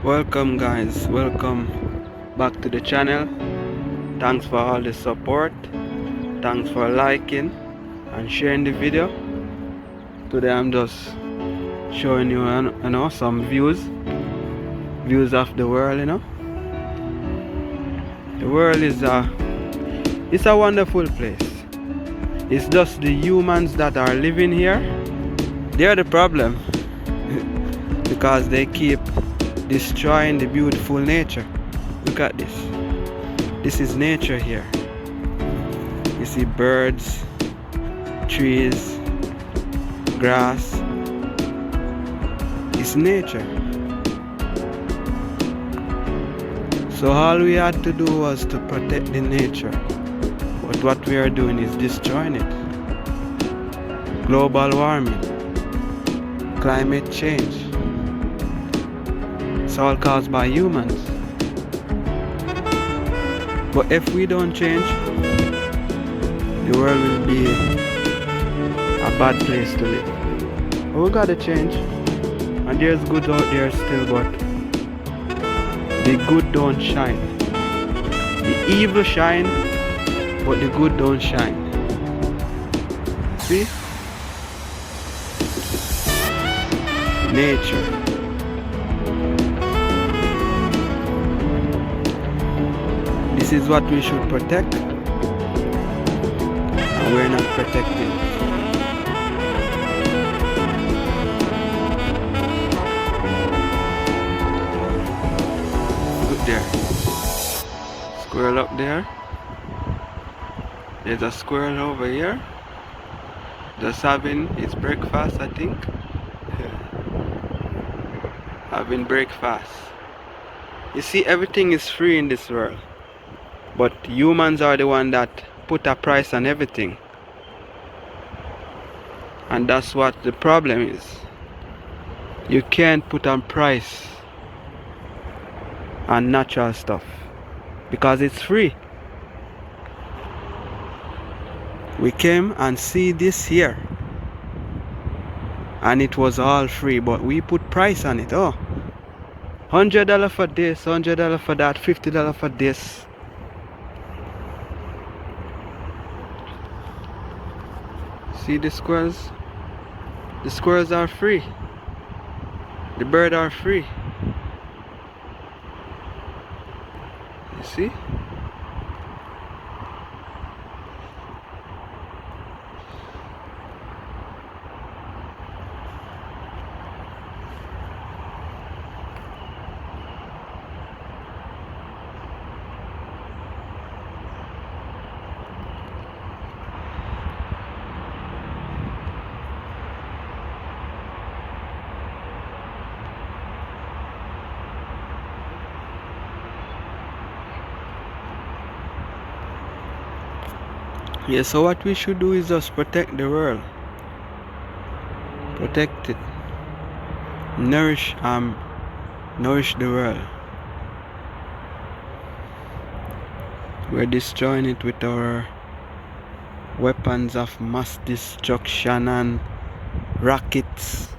Welcome guys, welcome back to the channel. Thanks for all the support. Thanks for liking and sharing the video. Today I'm just showing you, some views of the world. The world is it's a wonderful place. It's just the humans that are living here, they're the problem. Because they keep destroying the beautiful nature. Look at this. This is nature here. You see birds, trees, grass. It's nature. So all we had to do was to protect the nature. But what we are doing is destroying it. Global warming, climate change. It's all caused by humans. But if we don't change, the world will be a bad place to live. But we gotta change. And there's good out there still, but the good don't shine. The evil shine, but the good don't shine. See? Nature. This is what we should protect, and we're not protecting. Look there. Squirrel up there. There's a squirrel over here. Just having its breakfast, I think. Having breakfast. You see, everything is free in this world. But humans are the one that put a price on everything. And that's what the problem is. You can't put a price on natural stuff because it's free. We came and see this here, and it was all free, but we put price on it. Oh, $100 for this, $100 for that, $50 for this. See the squirrels? The squirrels are free. The birds are free. You see? Yeah, so what we should do is just protect the world. Protect it. Nourish the world. We're destroying it with our weapons of mass destruction and rockets.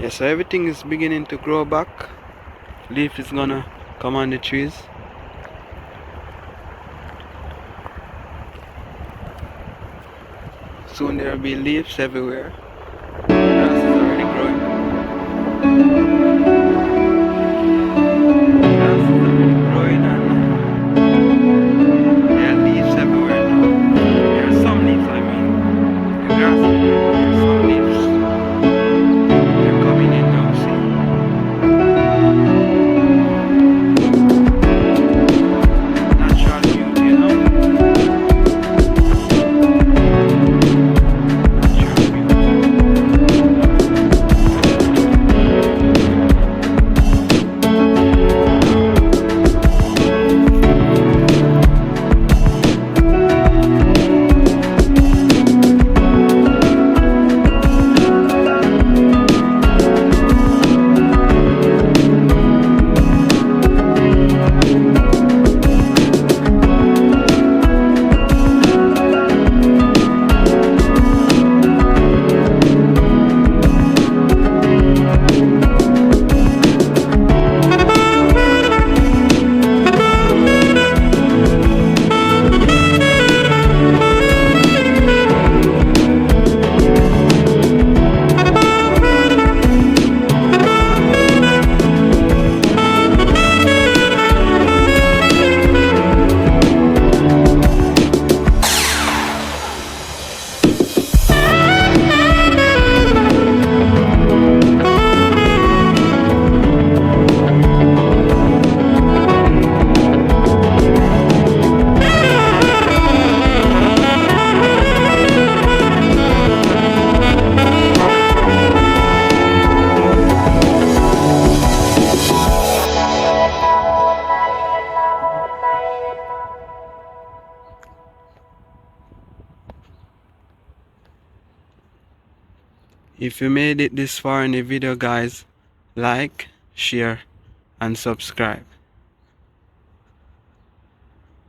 Yeah, so everything is beginning to grow back. Leaf is gonna come on the trees. Soon there will be leaves everywhere. Grass is already growing. Grass is already growing and there are leaves everywhere now. There are some leaves, I mean. The grass is growing, there are some leaves. They're coming in now, see? Natural beauty, Natural beauty. If you made it this far in the video, guys, like, share and subscribe.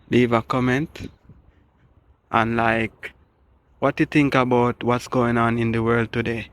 Leave a comment and like what you think about what's going on in the world today.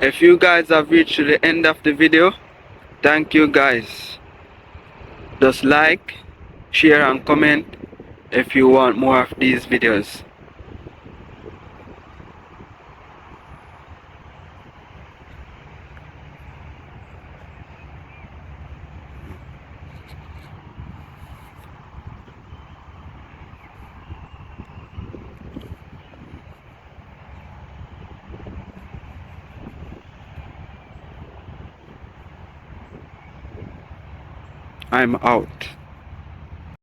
If you guys have reached to the end of the video, thank you guys. Just like, share and comment if you want more of these videos. I'm out.